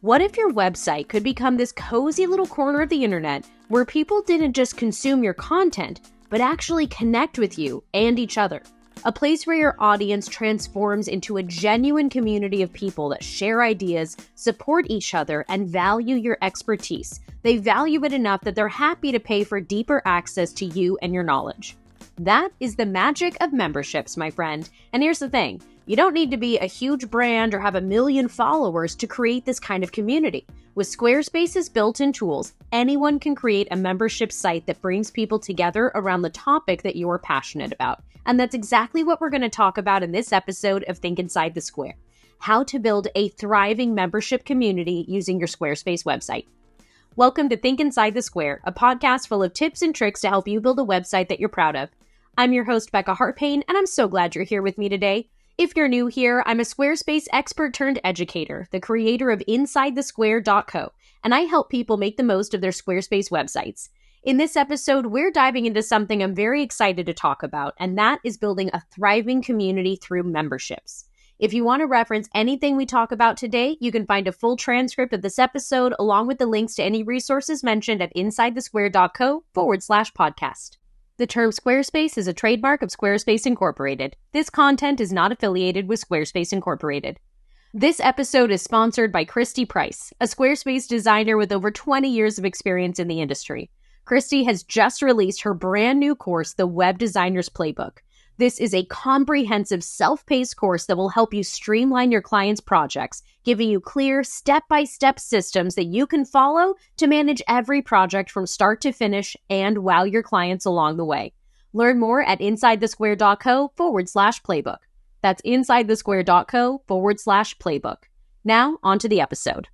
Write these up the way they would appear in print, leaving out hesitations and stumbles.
What if your website could become this cozy little corner of the internet where people didn't just consume your content, but actually connect with you and each other? A place where your audience transforms into a genuine community of people that share ideas, support each other, and value your expertise. They value it enough that they're happy to pay for deeper access to you and your knowledge. That is the magic of memberships, my friend. And here's the thing. You don't need to be a huge brand or have 1 million followers to create this kind of community. With Squarespace's built-in tools, anyone can create a membership site that brings people together around the topic that you're passionate about. And that's exactly what we're going to talk about in this episode of Think Inside the Square. How to build a thriving membership community using your Squarespace website. Welcome to Think Inside the Square, a podcast full of tips and tricks to help you build a website that you're proud of. I'm your host, Becca Hartpain, and I'm so glad you're here with me today. If you're new here, I'm a Squarespace expert turned educator, the creator of InsideTheSquare.co, and I help people make the most of their Squarespace websites. In this episode, we're diving into something I'm very excited to talk about, and that is building a thriving community through memberships. If you want to reference anything we talk about today, you can find a full transcript of this episode along with the links to any resources mentioned at InsideTheSquare.co/podcast. The term Squarespace is a trademark of Squarespace Incorporated. This content is not affiliated with Squarespace Incorporated. This episode is sponsored by Christy Price, a Squarespace designer with over 20 years of experience in the industry. Christy has just released her brand new course, The Web Designer's Playbook. This is a comprehensive self-paced course that will help you streamline your clients' projects, giving you clear step-by-step systems that you can follow to manage every project from start to finish and wow your clients along the way. Learn more at InsideTheSquare.co/playbook. That's InsideTheSquare.co/playbook. Now, on to the episode.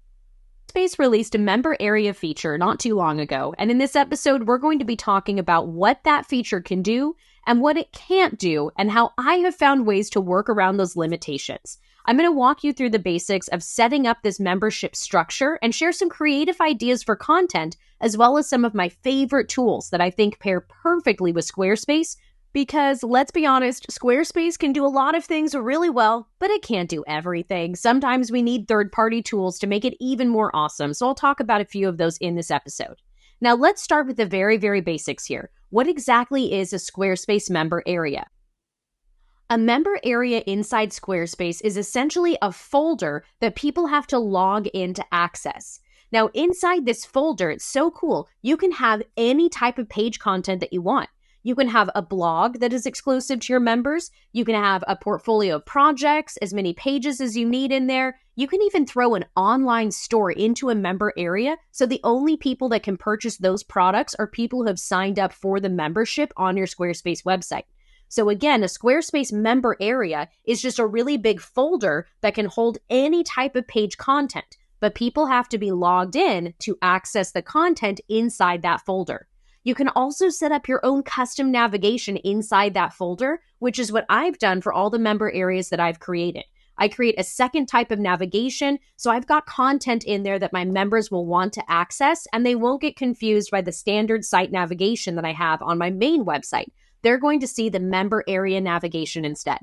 Squarespace released a member area feature not too long ago, and in this episode, we're going to be talking about what that feature can do and what it can't do, and how I have found ways to work around those limitations. I'm going to walk you through the basics of setting up this membership structure and share some creative ideas for content, as well as some of my favorite tools that I think pair perfectly with Squarespace, because let's be honest, Squarespace can do a lot of things really well, but it can't do everything. Sometimes we need third-party tools to make it even more awesome, so I'll talk about a few of those in this episode. Now let's start with the very, very basics here. What exactly is a Squarespace member area? A member area inside Squarespace is essentially a folder that people have to log in to access. Now inside this folder, it's so cool, you can have any type of page content that you want. You can have a blog that is exclusive to your members. You can have a portfolio of projects, as many pages as you need in there. You can even throw an online store into a member area, so the only people that can purchase those products are people who have signed up for the membership on your Squarespace website. So again, a Squarespace member area is just a really big folder that can hold any type of page content, but people have to be logged in to access the content inside that folder. You can also set up your own custom navigation inside that folder, which is what I've done for all the member areas that I've created. I create a second type of navigation, so I've got content in there that my members will want to access, and they won't get confused by the standard site navigation that I have on my main website. They're going to see the member area navigation instead.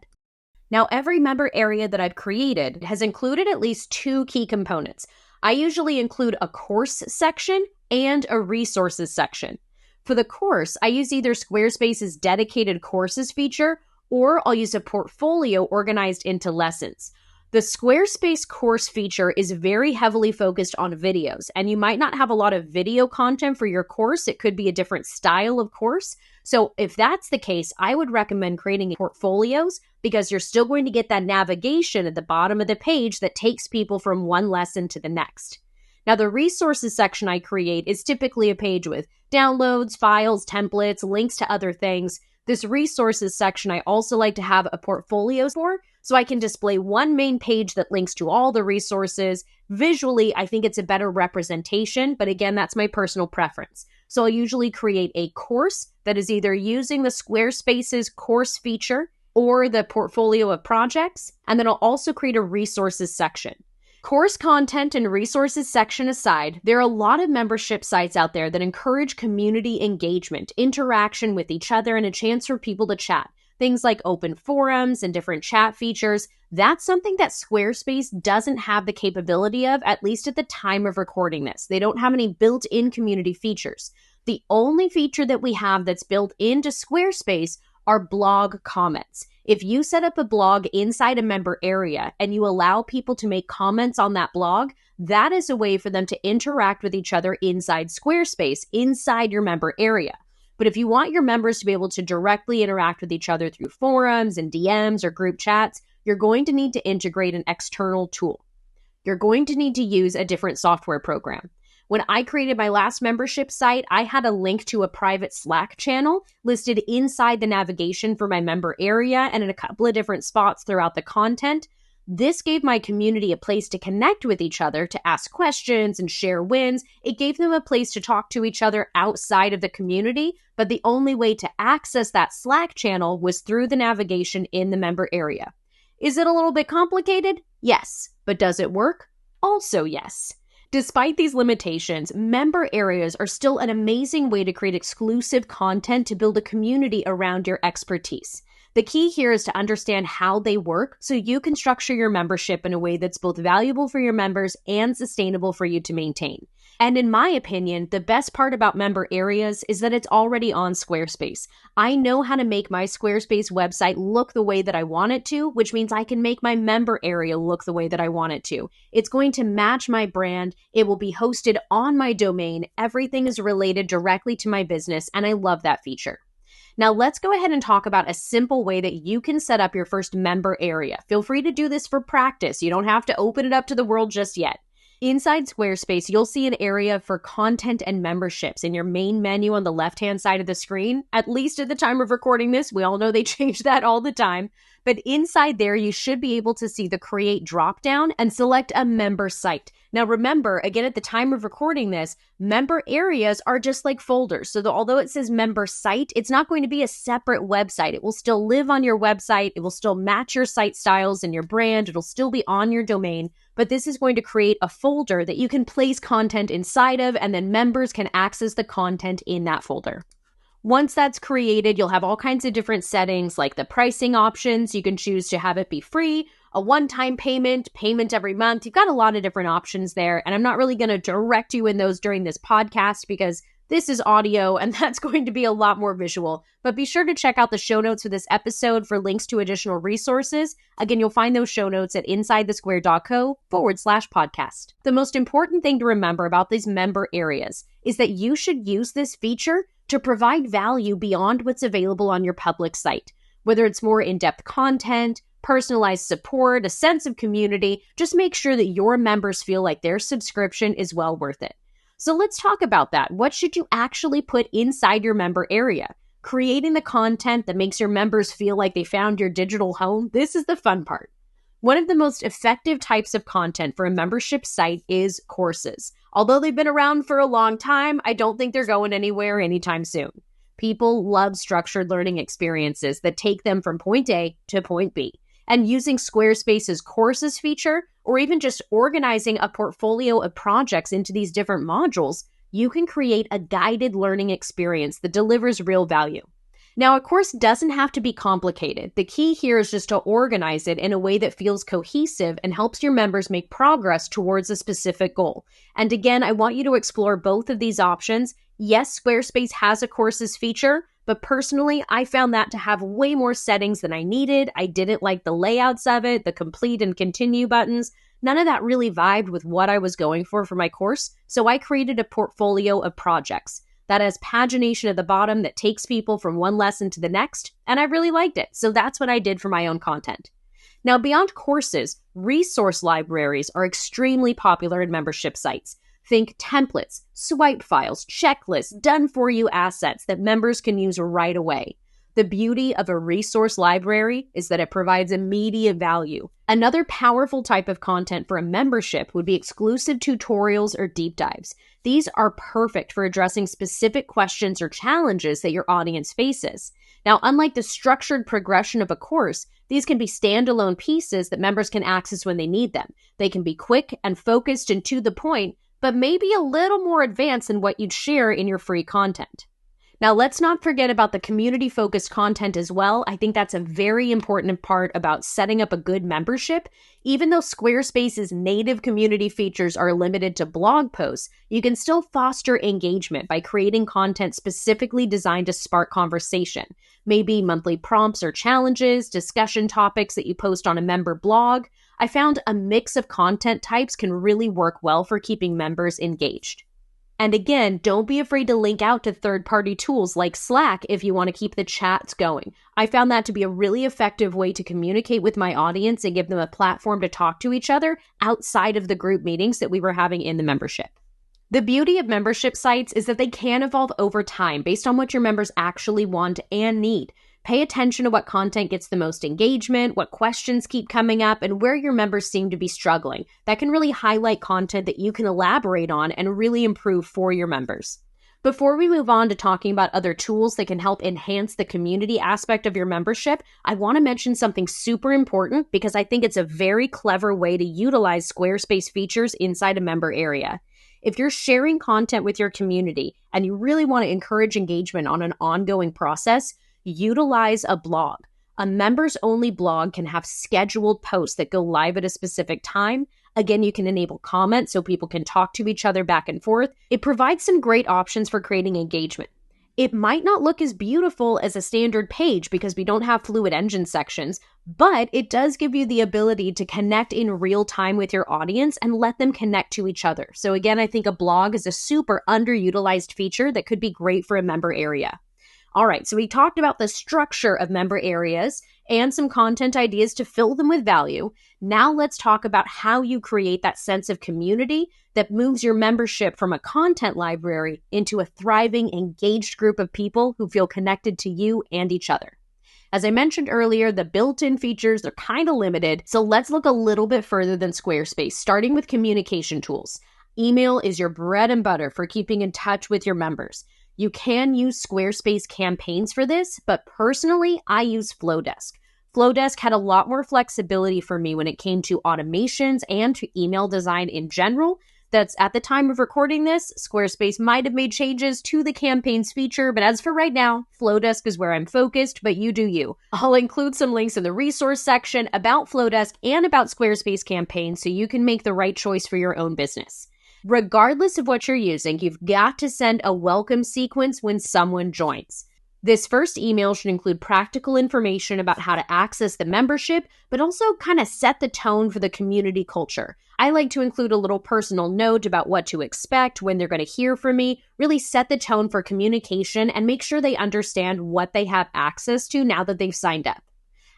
Now, every member area that I've created has included at least 2 key components. I usually include a course section and a resources section. For the course, I use either Squarespace's dedicated courses feature, or I'll use a portfolio organized into lessons. The Squarespace course feature is very heavily focused on videos, and you might not have a lot of video content for your course. It could be a different style of course. So if that's the case, I would recommend creating portfolios, because you're still going to get that navigation at the bottom of the page that takes people from one lesson to the next. Now, the resources section I create is typically a page with downloads, files, templates, links to other things. This resources section I also like to have a portfolio for, so I can display one main page that links to all the resources. Visually, I think it's a better representation, but again, that's my personal preference. So I'll usually create a course that is either using the Squarespace's course feature or the portfolio of projects, and then I'll also create a resources section. Course content and resources section aside, there are a lot of membership sites out there that encourage community engagement, interaction with each other, and a chance for people to chat. things like open forums and different chat features. That's something that Squarespace doesn't have the capability of, at least at the time of recording this. They don't have any built-in community features. The only feature that we have that's built into Squarespace are blog comments. If you set up a blog inside a member area and you allow people to make comments on that blog, that is a way for them to interact with each other inside Squarespace, inside your member area. But if you want your members to be able to directly interact with each other through forums and DMs or group chats, you're going to need to integrate an external tool. You're going to need to use a different software program. When I created my last membership site, I had a link to a private Slack channel listed inside the navigation for my member area and in a couple of different spots throughout the content. This gave my community a place to connect with each other, to ask questions and share wins. It gave them a place to talk to each other outside of the community, but the only way to access that Slack channel was through the navigation in the member area. Is it a little bit complicated? Yes. But does it work? Also yes. Despite these limitations, member areas are still an amazing way to create exclusive content to build a community around your expertise. The key here is to understand how they work so you can structure your membership in a way that's both valuable for your members and sustainable for you to maintain. And in my opinion, the best part about member areas is that it's already on Squarespace. I know how to make my Squarespace website look the way that I want it to, which means I can make my member area look the way that I want it to. It's going to match my brand. It will be hosted on my domain. Everything is related directly to my business, and I love that feature. Now let's go ahead and talk about a simple way that you can set up your first member area. Feel free to do this for practice. You don't have to open it up to the world just yet. Inside Squarespace, you'll see an area for content and memberships in your main menu on the left-hand side of the screen. At least at the time of recording this, we all know they change that all the time. But inside there, you should be able to see the Create dropdown and select a member site. Now remember, again, at the time of recording this, member areas are just like folders. So although it says member site, it's not going to be a separate website. It will still live on your website. It will still match your site styles and your brand. It'll still be on your domain. But this is going to create a folder that you can place content inside of, and then members can access the content in that folder. Once that's created, you'll have all kinds of different settings like the pricing options. You can choose to have it be free, a one-time payment every month. You've got a lot of different options there, and I'm not really going to direct you in those during this podcast because this is audio and that's going to be a lot more visual. But be sure to check out the show notes for this episode for links to additional resources. Again, you'll find those show notes at InsideTheSquare.co/podcast. The most important thing to remember about these member areas is that you should use this feature to provide value beyond what's available on your public site. Whether it's more in-depth content, personalized support, a sense of community, just make sure that your members feel like their subscription is well worth it. So let's talk about that. What should you actually put inside your member area? Creating the content that makes your members feel like they found your digital home, this is the fun part. One of the most effective types of content for a membership site is courses. Although they've been around for a long time, I don't think they're going anywhere anytime soon. People love structured learning experiences that take them from point A to point B. And using Squarespace's courses feature, or even just organizing a portfolio of projects into these different modules, you can create a guided learning experience that delivers real value. Now, a course doesn't have to be complicated. The key here is just to organize it in a way that feels cohesive and helps your members make progress towards a specific goal. And again, I want you to explore both of these options. Yes, Squarespace has a courses feature, but personally, I found that to have way more settings than I needed. I didn't like the layouts of it, the complete and continue buttons. None of that really vibed with what I was going for my course, so I created a portfolio of projects that has pagination at the bottom that takes people from one lesson to the next, and I really liked it, so that's what I did for my own content. Now, beyond courses, resource libraries are extremely popular in membership sites. Think templates, swipe files, checklists, done-for-you assets that members can use right away. The beauty of a resource library is that it provides immediate value. Another powerful type of content for a membership would be exclusive tutorials or deep dives. These are perfect for addressing specific questions or challenges that your audience faces. Now, unlike the structured progression of a course, these can be standalone pieces that members can access when they need them. They can be quick and focused and to the point, but maybe a little more advanced than what you'd share in your free content. Now, let's not forget about the community-focused content as well. I think that's a very important part about setting up a good membership. Even though Squarespace's native community features are limited to blog posts, you can still foster engagement by creating content specifically designed to spark conversation. Maybe monthly prompts or challenges, discussion topics that you post on a member blog. I found a mix of content types can really work well for keeping members engaged. And again, don't be afraid to link out to third-party tools like Slack if you want to keep the chats going. I found that to be a really effective way to communicate with my audience and give them a platform to talk to each other outside of the group meetings that we were having in the membership. The beauty of membership sites is that they can evolve over time based on what your members actually want and need. Pay attention to what content gets the most engagement, what questions keep coming up, and where your members seem to be struggling. That can really highlight content that you can elaborate on and really improve for your members. Before we move on to talking about other tools that can help enhance the community aspect of your membership, I want to mention something super important because I think it's a very clever way to utilize Squarespace features inside a member area. If you're sharing content with your community and you really want to encourage engagement on an ongoing process, utilize a blog. A members-only blog can have scheduled posts that go live at a specific time. Again, you can enable comments so people can talk to each other back and forth. It provides some great options for creating engagement. It might not look as beautiful as a standard page because we don't have fluid engine sections, but it does give you the ability to connect in real time with your audience and let them connect to each other. So again, I think a blog is a super underutilized feature that could be great for a member area. All right, so we talked about the structure of member areas and some content ideas to fill them with value. Now let's talk about how you create that sense of community that moves your membership from a content library into a thriving, engaged group of people who feel connected to you and each other. As I mentioned earlier, the built-in features are kind of limited, so let's look a little bit further than Squarespace, starting with communication tools. Email is your bread and butter for keeping in touch with your members. You can use Squarespace campaigns for this, but personally, I use Flowdesk. Flowdesk had a lot more flexibility for me when it came to automations and to email design in general. That's at the time of recording this, Squarespace might have made changes to the campaigns feature, but as for right now, Flowdesk is where I'm focused, but you do you. I'll include some links in the resource section about Flowdesk and about Squarespace campaigns so you can make the right choice for your own business. Regardless of what you're using, you've got to send a welcome sequence when someone joins. This first email should include practical information about how to access the membership, but also kind of set the tone for the community culture. I like to include a little personal note about what to expect, when they're going to hear from me, really set the tone for communication and make sure they understand what they have access to now that they've signed up.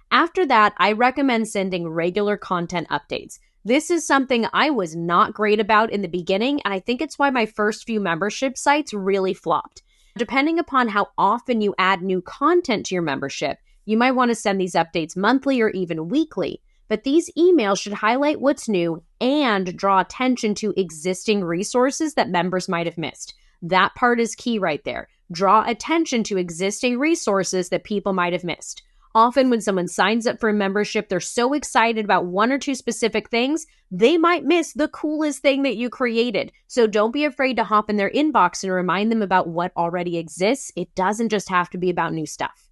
After that, I recommend sending regular content updates. This is something I was not great about in the beginning, and I think it's why my first few membership sites really flopped. Depending upon how often you add new content to your membership, you might want to send these updates monthly or even weekly, but these emails should highlight what's new and draw attention to existing resources that members might have missed. That part is key right there. Draw attention to existing resources that people might have missed. Often when someone signs up for a membership, they're so excited about one or two specific things, they might miss the coolest thing that you created. So don't be afraid to hop in their inbox and remind them about what already exists. It doesn't just have to be about new stuff.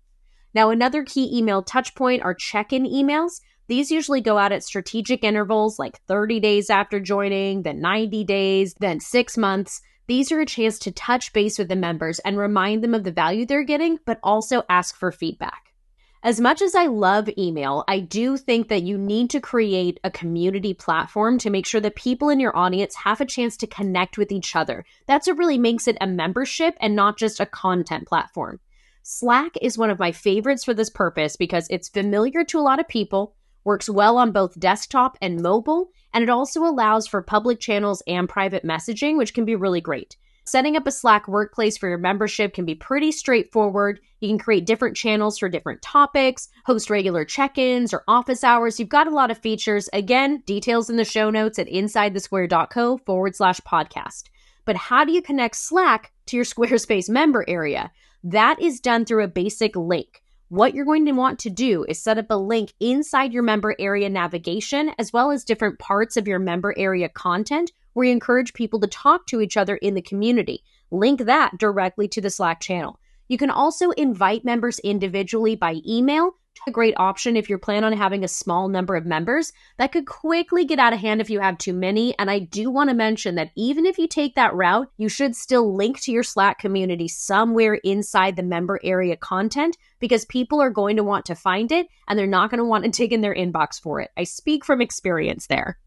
Now, another key email touchpoint are check-in emails. These usually go out at strategic intervals like 30 days after joining, then 90 days, then 6 months. These are a chance to touch base with the members and remind them of the value they're getting, but also ask for feedback. As much as I love email, I do think that you need to create a community platform to make sure that people in your audience have a chance to connect with each other. That's what really makes it a membership and not just a content platform. Slack is one of my favorites for this purpose because it's familiar to a lot of people, works well on both desktop and mobile, and it also allows for public channels and private messaging, which can be really great. Setting up a Slack workplace for your membership can be pretty straightforward. You can create different channels for different topics, host regular check-ins or office hours. You've got a lot of features. Again, details in the show notes at InsideTheSquare.co/podcast. But how do you connect Slack to your Squarespace member area? That is done through a basic link. What you're going to want to do is set up a link inside your member area navigation, as well as different parts of your member area content where you encourage people to talk to each other in the community. Link that directly to the Slack channel. You can also invite members individually by email. A great option if you're planning on having a small number of members. That could quickly get out of hand if you have too many. And I do want to mention that even if you take that route, you should still link to your Slack community somewhere inside the member area content, because people are going to want to find it and they're not going to want to dig in their inbox for it. I speak from experience there.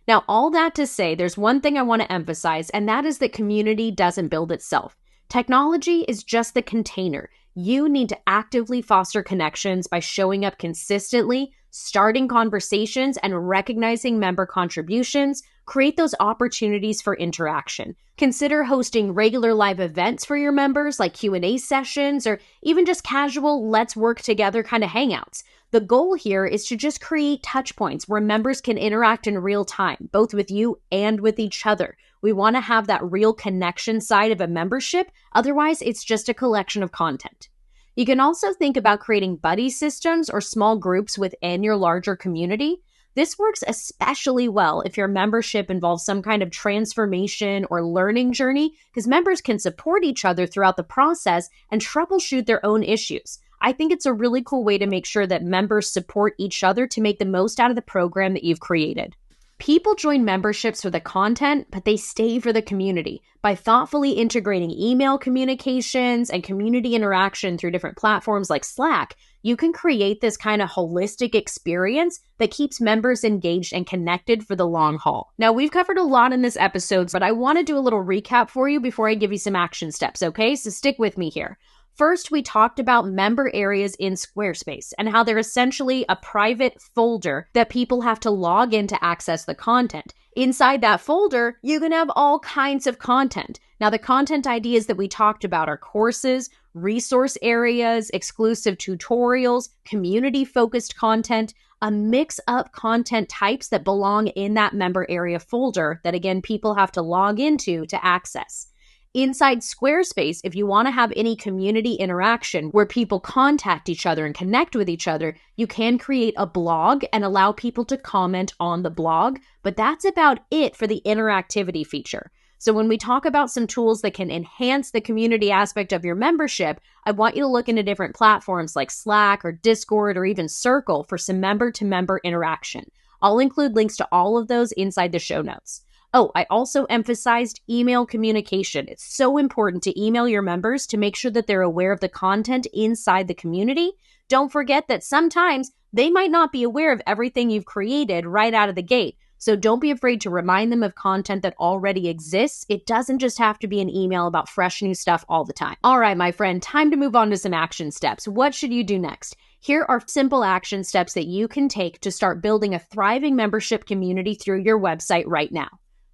Now, all that to say, there's one thing I want to emphasize, and that is that community doesn't build itself. Technology is just the container. You need to actively foster connections by showing up consistently, starting conversations, and recognizing member contributions. Create those opportunities for interaction. Consider hosting regular live events for your members, like Q&A sessions, or even just casual let's work together kind of hangouts. The goal here is to just create touch points where members can interact in real time, both with you and with each other. We want to have that real connection side of a membership. Otherwise, it's just a collection of content. You can also think about creating buddy systems or small groups within your larger community. This works especially well if your membership involves some kind of transformation or learning journey, because members can support each other throughout the process and troubleshoot their own issues. I think it's a really cool way to make sure that members support each other to make the most out of the program that you've created. People join memberships for the content, but they stay for the community. By thoughtfully integrating email communications and community interaction through different platforms like Slack, you can create this kind of holistic experience that keeps members engaged and connected for the long haul. Now, we've covered a lot in this episode, but I want to do a little recap for you before I give you some action steps, okay? So stick with me here. First, we talked about member areas in Squarespace and how they're essentially a private folder that people have to log in to access the content. Inside that folder, you can have all kinds of content. Now, the content ideas that we talked about are courses, resource areas, exclusive tutorials, community-focused content, a mix of content types that belong in that member area folder that, again, people have to log into to access. Inside Squarespace, if you want to have any community interaction where people contact each other and connect with each other, you can create a blog and allow people to comment on the blog, but that's about it for the interactivity feature. So when we talk about some tools that can enhance the community aspect of your membership, I want you to look into different platforms like Slack or Discord or even Circle for some member-to-member interaction. I'll include links to all of those inside the show notes. Oh, I also emphasized email communication. It's so important to email your members to make sure that they're aware of the content inside the community. Don't forget that sometimes they might not be aware of everything you've created right out of the gate. So don't be afraid to remind them of content that already exists. It doesn't just have to be an email about fresh new stuff all the time. All right, my friend, time to move on to some action steps. What should you do next? Here are simple action steps that you can take to start building a thriving membership community through your website right now.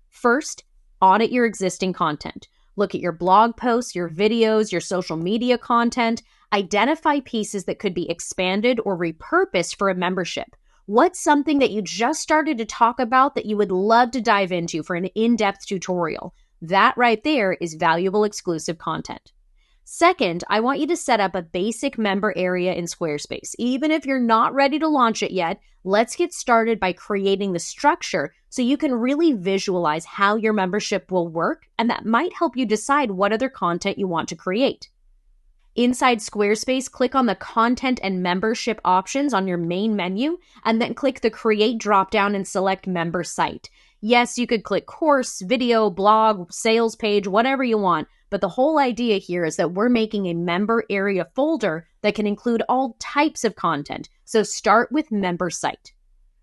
First, audit your existing content. Look at your blog posts, your videos, your social media content. Identify pieces that could be expanded or repurposed for a membership. What's something that you just started to talk about that you would love to dive into for an in-depth tutorial? That right there is valuable exclusive content. Second, I want you to set up a basic member area in Squarespace. Even if you're not ready to launch it yet, let's get started by creating the structure so you can really visualize how your membership will work, and that might help you decide what other content you want to create. Inside Squarespace, click on the Content and Membership options on your main menu, and then click the Create dropdown and select Member Site. Yes, you could click course, video, blog, sales page, whatever you want, but the whole idea here is that we're making a member area folder that can include all types of content. So start with Member Site.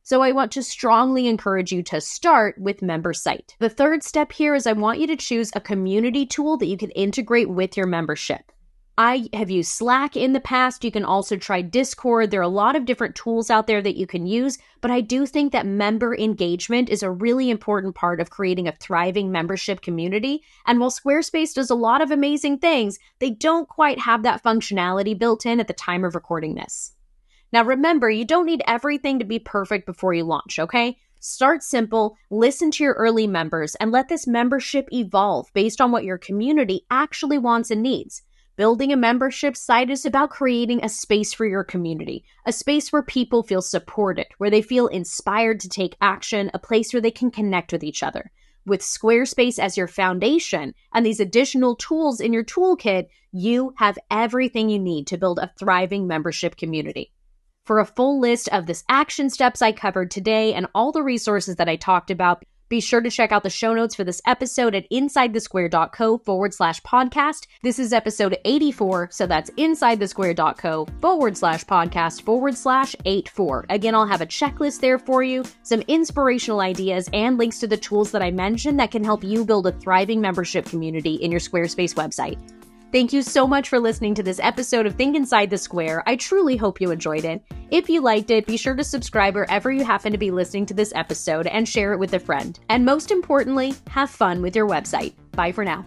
So I want to strongly encourage you to start with Member Site. The third step here is I want you to choose a community tool that you can integrate with your membership. I have used Slack in the past. You can also try Discord. There are a lot of different tools out there that you can use, but I do think that member engagement is a really important part of creating a thriving membership community. And while Squarespace does a lot of amazing things, they don't quite have that functionality built in at the time of recording this. Now remember, you don't need everything to be perfect before you launch, okay? Start simple, listen to your early members, and let this membership evolve based on what your community actually wants and needs. Building a membership site is about creating a space for your community, a space where people feel supported, where they feel inspired to take action, a place where they can connect with each other. With Squarespace as your foundation and these additional tools in your toolkit, you have everything you need to build a thriving membership community. For a full list of the action steps I covered today and all the resources that I talked about, be sure to check out the show notes for this episode at InsideTheSquare.co/podcast. This is episode 84, so that's InsideTheSquare.co/podcast/84. Again, I'll have a checklist there for you, some inspirational ideas, and links to the tools that I mentioned that can help you build a thriving membership community in your Squarespace website. Thank you so much for listening to this episode of Think Inside the Square. I truly hope you enjoyed it. If you liked it, be sure to subscribe wherever you happen to be listening to this episode and share it with a friend. And most importantly, have fun with your website. Bye for now.